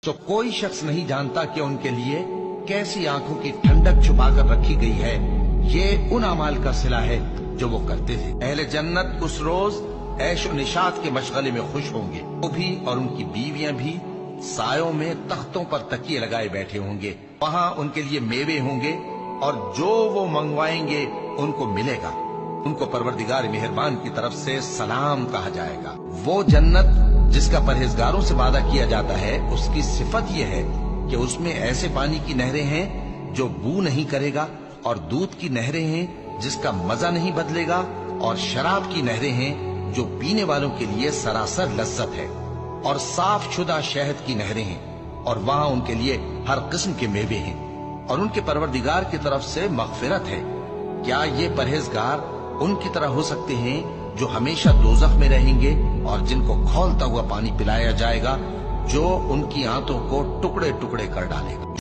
तो कोई शख्स नहीं जानता कि उनके लिए कैसी आंखों की ठंडक छुपा कर रखी गई है। ये उन अमाल का सिला है जो वो करते थे। अहले जन्नत उस रोज ऐशो निशात के मशगले में खुश होंगे। वो भी और उनकी बीवियां भी सायों में तख्तों पर तकिए लगाए बैठे होंगे। वहाँ उनके लिए मेवे होंगे और जो वो मंगवाएंगे उनको मिलेगा। उनको परवरदिगार मेहरबान की तरफ से सलाम कहा जाएगा। वो जन्नत जिसका परहेजगारों से वादा किया जाता है, उसकी सिफत यह है कि उसमें ऐसे पानी की नहरें हैं जो बू नहीं करेगा, और दूध की नहरें हैं जिसका मजा नहीं बदलेगा, और शराब की नहरें हैं जो पीने वालों के लिए सरासर लज्जत है, और साफ शुदा शहद की नहरें हैं, और वहाँ उनके लिए हर किस्म के मेवे हैं, और उनके परवरदिगार की तरफ से मगफिरत है। क्या ये परहेजगार उनकी तरह हो सकते हैं जो हमेशा दोज़ख में रहेंगे और जिनको खौलता हुआ पानी पिलाया जाएगा जो उनकी आंतों को टुकड़े टुकड़े कर डालेगा।